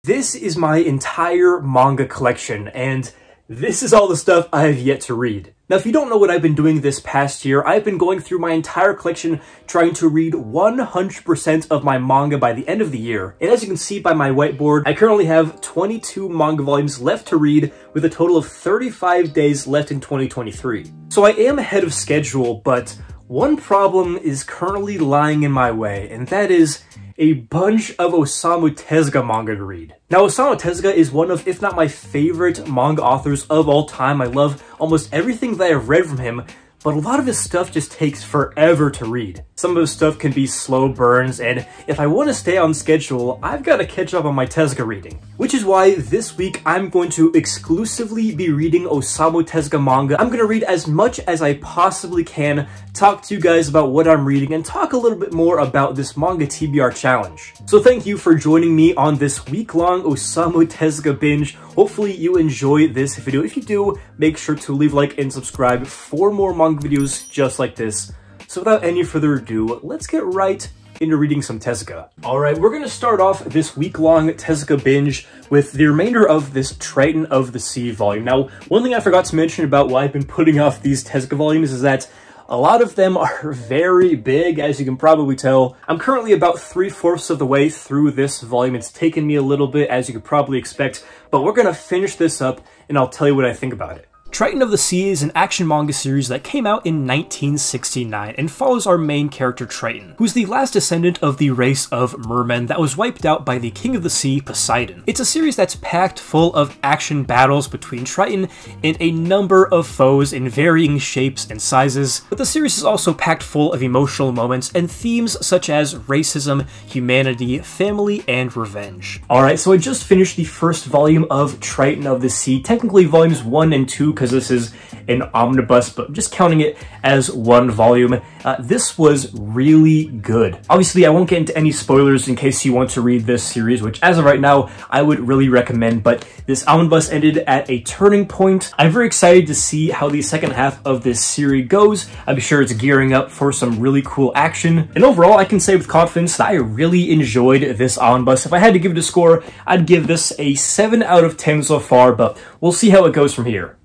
This is my entire manga collection, and this is all the stuff I have yet to read. Now, if you don't know what I've been doing this past year, I've been going through my entire collection trying to read 100% of my manga by the end of the year. And as you can see by my whiteboard, I currently have 22 manga volumes left to read with a total of 35 days left in 2023. So I am ahead of schedule, but one problem is currently lying in my way, and that is a bunch of Osamu Tezuka manga to read. Now, Osamu Tezuka is one of, if not my favorite manga authors of all time. I love almost everything that I've read from him, but a lot of his stuff just takes forever to read. Some of his stuff can be slow burns, and if I want to stay on schedule, I've got to catch up on my Tezuka reading. Which is why this week I'm going to exclusively be reading Osamu Tezuka manga. I'm going to read as much as I possibly can, talk to you guys about what I'm reading, and talk a little bit more about this manga TBR challenge. So thank you for joining me on this week-long Osamu Tezuka binge. Hopefully you enjoy this video. If you do, make sure to leave a like and subscribe for more manga videos just like this. So without any further ado, let's get right into reading some Tezuka. Alright, we're going to start off this week-long Tezuka binge with the remainder of this Triton of the Sea volume. Now, one thing I forgot to mention about why I've been putting off these Tezuka volumes is that a lot of them are very big, as you can probably tell. I'm currently about 3/4 of the way through this volume. It's taken me a little bit, as you could probably expect, but we're going to finish this up and I'll tell you what I think about it. Triton of the Sea is an action manga series that came out in 1969 and follows our main character Triton, who's the last descendant of the race of mermen that was wiped out by the king of the sea, Poseidon. It's a series that's packed full of action battles between Triton and a number of foes in varying shapes and sizes, but the series is also packed full of emotional moments and themes such as racism, humanity, family, and revenge. Alright, so I just finished the first volume of Triton of the Sea, technically volumes 1 and 2, because this is an omnibus, but I'm just counting it as one volume. This was really good. Obviously, I won't get into any spoilers in case you want to read this series, which as of right now, I would really recommend, but this omnibus ended at a turning point. I'm very excited to see how the second half of this series goes. I'm sure it's gearing up for some really cool action. And overall, I can say with confidence that I really enjoyed this omnibus. If I had to give it a score, I'd give this a 7 out of 10 so far, but we'll see how it goes from here.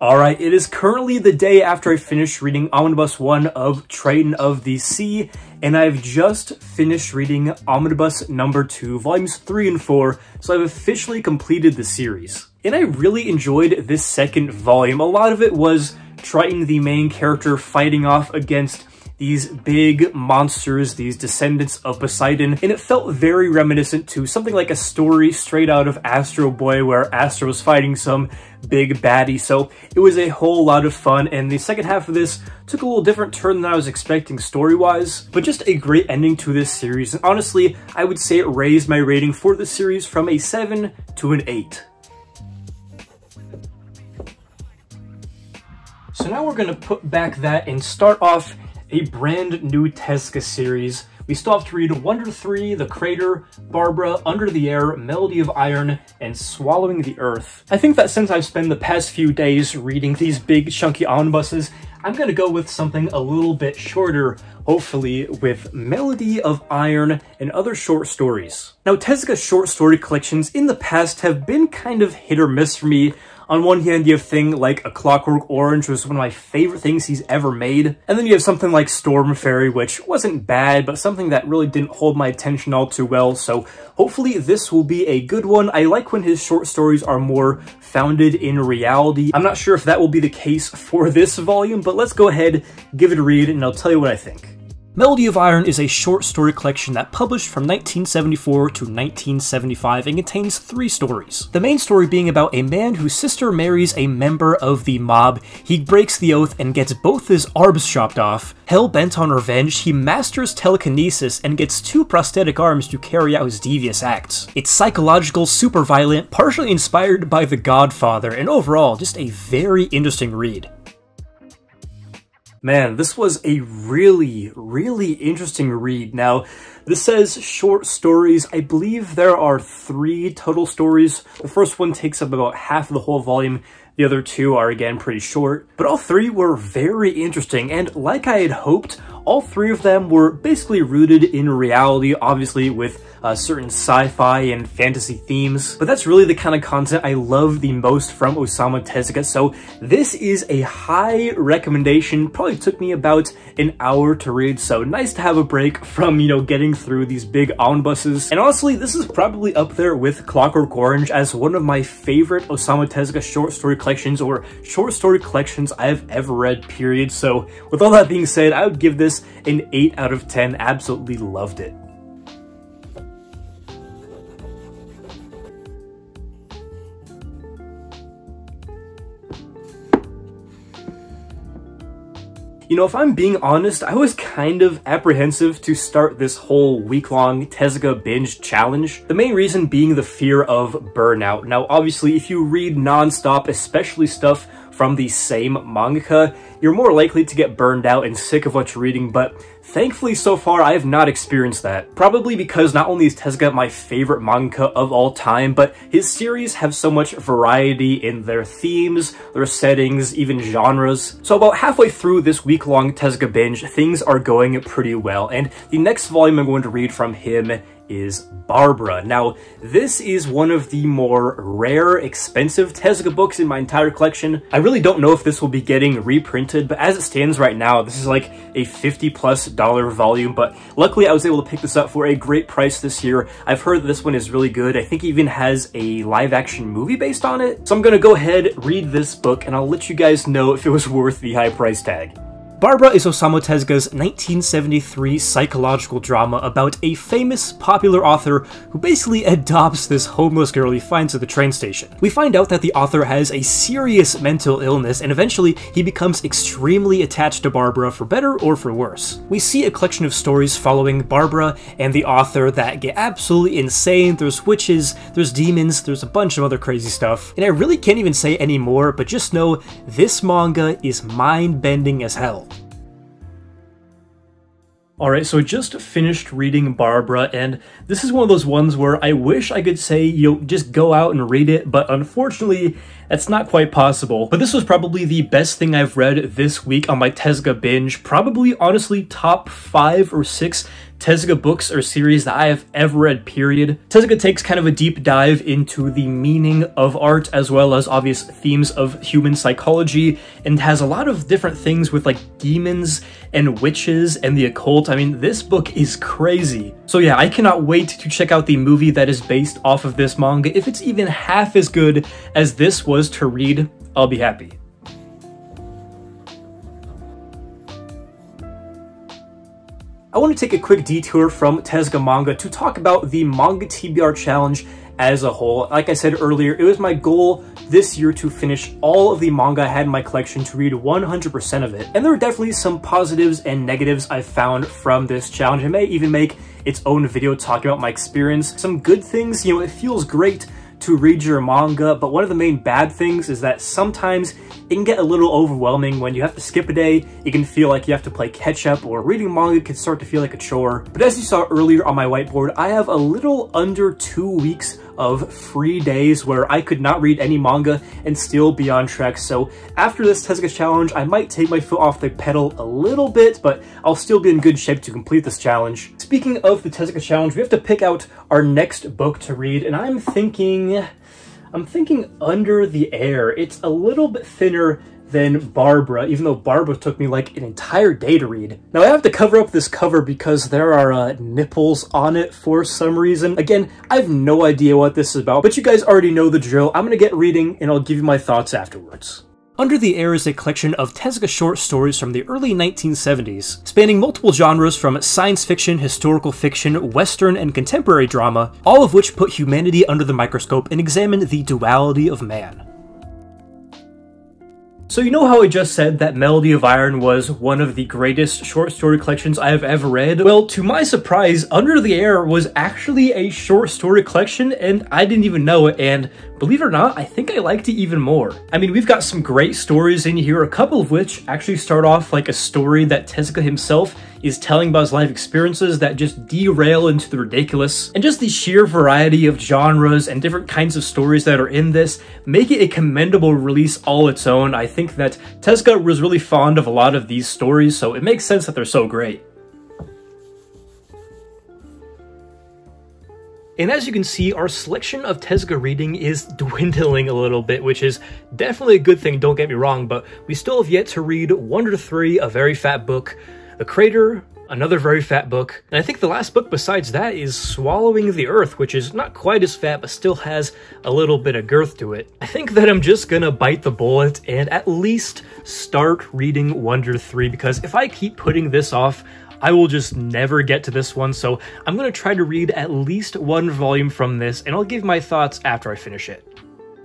Alright, it is currently the day after I finished reading Omnibus 1 of Triton of the Sea, and I've just finished reading Omnibus number 2, volumes 3 and 4, so I've officially completed the series. And I really enjoyed this second volume. A lot of it was Triton, the main character, fighting off against these big monsters, these descendants of Poseidon, and it felt very reminiscent to something like a story straight out of Astro Boy, where Astro was fighting some big baddie, so it was a whole lot of fun, and the second half of this took a little different turn than I was expecting story-wise, but just a great ending to this series, and honestly, I would say it raised my rating for the series from a 7 to an 8. So now we're going to put back that and start off a brand new Tezuka series. We still have to read Wonder 3, The Crater, Barbara, Under the Air, Melody of Iron, and Swallowing the Earth. I think that since I've spent the past few days reading these big chunky omnibuses, I'm gonna go with something a little bit shorter, hopefully with Melody of Iron and other short stories. Now, Tezuka's short story collections in the past have been kind of hit or miss for me. On one hand, you have thing like A Clockwork Orange, which was one of my favorite things he's ever made. And then you have something like Storm Fairy, which wasn't bad, but something that really didn't hold my attention all too well. So hopefully this will be a good one. I like when his short stories are more founded in reality. I'm not sure if that will be the case for this volume, but let's go ahead, give it a read, and I'll tell you what I think. Melody of Iron is a short story collection that published from 1974 to 1975 and contains 3 stories. The main story being about a man whose sister marries a member of the mob. He breaks the oath and gets both his arms chopped off. Hell-bent on revenge, he masters telekinesis and gets 2 prosthetic arms to carry out his devious acts. It's psychological, super violent, partially inspired by The Godfather, and overall, just a very interesting read. Man, this was a really, really interesting read. Now, this says short stories. I believe there are 3 total stories. The first one takes up about half of the whole volume. The other 2 are, again, pretty short. But all 3 were very interesting, and like I had hoped, all three of them were basically rooted in reality, obviously with certain sci-fi and fantasy themes, but that's really the kind of content I love the most from Osamu Tezuka, so this is a high recommendation. Probably took me about an hour to read, so nice to have a break from, you know, getting through these big omnibuses. And honestly, this is probably up there with Clockwork Orange as one of my favorite Osamu Tezuka short story collections, or short story collections I've ever read, period. So with all that being said, I would give this an 8 out of 10. Absolutely loved it. You know, if I'm being honest, I was kind of apprehensive to start this whole week-long Tezuka binge challenge. The main reason being the fear of burnout. Now, obviously, if you read non-stop, especially stuff from the same mangaka, you're more likely to get burned out and sick of what you're reading, but thankfully so far I have not experienced that. Probably because not only is Tezuka my favorite mangaka of all time, but his series have so much variety in their themes, their settings, even genres. So about halfway through this week-long Tezuka binge, things are going pretty well, and the next volume I'm going to read from him is Barbara. Now, this is one of the more rare, expensive Tezuka books in my entire collection. I really don't know if this will be getting reprinted, but as it stands right now, this is like a $50+ volume, but luckily I was able to pick this up for a great price this year. I've heard that this one is really good. I think it even has a live-action movie based on it. So I'm gonna go ahead, read this book, and I'll let you guys know if it was worth the high price tag. Barbara is Osamu Tezuka's 1973 psychological drama about a famous, popular author who basically adopts this homeless girl he finds at the train station. We find out that the author has a serious mental illness, and eventually he becomes extremely attached to Barbara for better or for worse. We see a collection of stories following Barbara and the author that get absolutely insane. There's witches, there's demons, there's a bunch of other crazy stuff, and I really can't even say any more, but just know this manga is mind-bending as hell. Alright, so I just finished reading Barbara, and this is one of those ones where I wish I could say, you know, just go out and read it, but unfortunately, that's not quite possible. But this was probably the best thing I've read this week on my Tezuka binge. Probably, honestly, top 5 or 6 Tezuka books or series that I have ever read, period. Tezuka takes kind of a deep dive into the meaning of art as well as obvious themes of human psychology, and has a lot of different things with like demons and witches and the occult. I mean, this book is crazy. So yeah, I cannot wait to check out the movie that is based off of this manga. If it's even half as good as this was to read, I'll be happy. I want to take a quick detour from Tezuka manga to talk about the Manga TBR Challenge as a whole. Like I said earlier, it was my goal this year to finish all of the manga I had in my collection, to read 100% of it. And there are definitely some positives and negatives I found from this challenge. I may even make its own video talking about my experience. Some good things, you know, it feels great to read your manga, but one of the main bad things is that sometimes it can get a little overwhelming. When you have to skip a day, it can feel like you have to play catch up, or reading manga can start to feel like a chore. But as you saw earlier on my whiteboard, I have a little under 2 weeks of free days where I could not read any manga and still be on track. So after this Tezuka challenge, I might take my foot off the pedal a little bit, but I'll still be in good shape to complete this challenge. Speaking of the Tezuka challenge, we have to pick out our next book to read, and I'm thinking Under the Air. It's a little bit thinner than Barbara, even though Barbara took me like an entire day to read. Now I have to cover up this cover because there are nipples on it for some reason. Again, I have no idea what this is about, but you guys already know the drill. I'm gonna get reading and I'll give you my thoughts afterwards. Under the Air is a collection of Tezuka short stories from the early 1970s, spanning multiple genres from science fiction, historical fiction, western, and contemporary drama, all of which put humanity under the microscope and examine the duality of man. So you know how I just said that Melody of Iron was one of the greatest short story collections I have ever read? Well, to my surprise, Under the Air was actually a short story collection, and I didn't even know it, and believe it or not, I think I liked it even more. I mean, we've got some great stories in here, a couple of which actually start off like a story that Tezuka himself is telling about his life experiences that just derail into the ridiculous. And just the sheer variety of genres and different kinds of stories that are in this make it a commendable release all its own. I think that Tezuka was really fond of a lot of these stories, so it makes sense that they're so great. And as you can see, our selection of Tezuka reading is dwindling a little bit, which is definitely a good thing, don't get me wrong, but we still have yet to read Wonder 3, a very fat book, The Crater, another very fat book, and I think the last book besides that is Swallowing the Earth, which is not quite as fat, but still has a little bit of girth to it. I think that I'm just gonna bite the bullet and at least start reading Wonder 3, because if I keep putting this off, I will just never get to this one, so I'm gonna try to read at least one volume from this, and I'll give my thoughts after I finish it.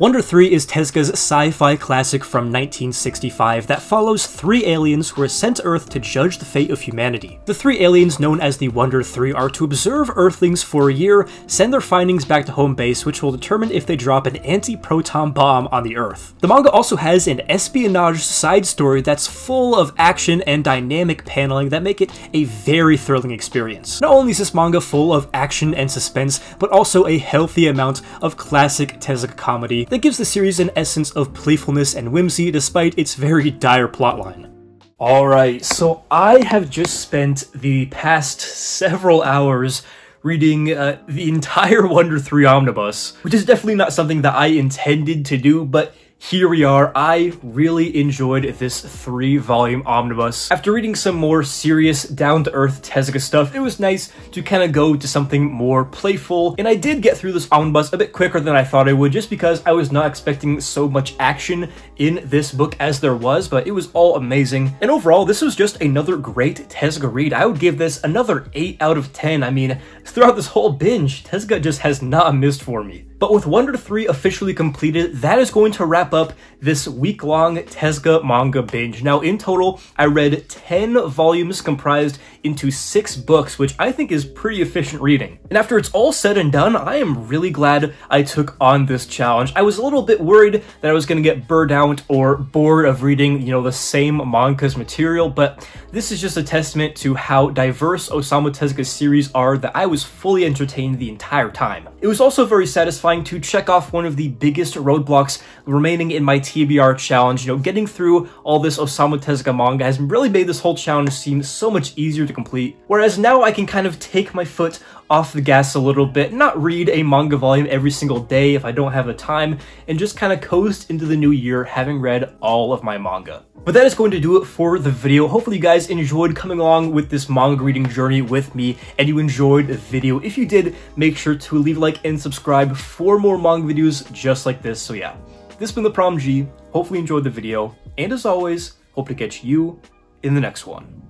Wonder 3 is Tezuka's sci-fi classic from 1965 that follows 3 aliens who are sent to Earth to judge the fate of humanity. The 3 aliens, known as the Wonder 3, are to observe Earthlings for a year, send their findings back to home base, which will determine if they drop an anti-proton bomb on the Earth. The manga also has an espionage side story that's full of action and dynamic paneling that make it a very thrilling experience. Not only is this manga full of action and suspense, but also a healthy amount of classic Tezuka comedy that gives the series an essence of playfulness and whimsy despite its very dire plotline. Alright, so I have just spent the past several hours reading the entire Wonder 3 omnibus, which is definitely not something that I intended to do, but here we are. I really enjoyed this 3-volume omnibus. After reading some more serious, down-to-earth Tezuka stuff, it was nice to kind of go to something more playful, and I did get through this omnibus a bit quicker than I thought I would, just because I was not expecting so much action in this book as there was, but it was all amazing. And overall, this was just another great Tezuka read. I would give this another 8 out of 10. I mean, throughout this whole binge, Tezuka just has not missed for me. But with Wonder 3 officially completed, that is going to wrap up this week-long Tezuka manga binge. Now, in total, I read 10 volumes comprised into 6 books, which I think is pretty efficient reading. And after it's all said and done, I am really glad I took on this challenge. I was a little bit worried that I was going to get burned out or bored of reading, you know, the same manga's material, but this is just a testament to how diverse Osamu Tezuka's series are that I was fully entertained the entire time. It was also very satisfying to check off one of the biggest roadblocks remaining in my TBR challenge. You know, getting through all this Osamu Tezuka manga has really made this whole challenge seem so much easier to complete, whereas now I can kind of take my foot off the gas a little bit, not read a manga volume every single day if I don't have the time, and just kind of coast into the new year having read all of my manga. But that is going to do it for the video. Hopefully you guys enjoyed coming along with this manga reading journey with me, and you enjoyed the video. If you did, make sure to leave a like and subscribe for more manga videos just like this. So yeah, this has been the Prom G. Hopefully you enjoyed the video, and as always, hope to catch you in the next one.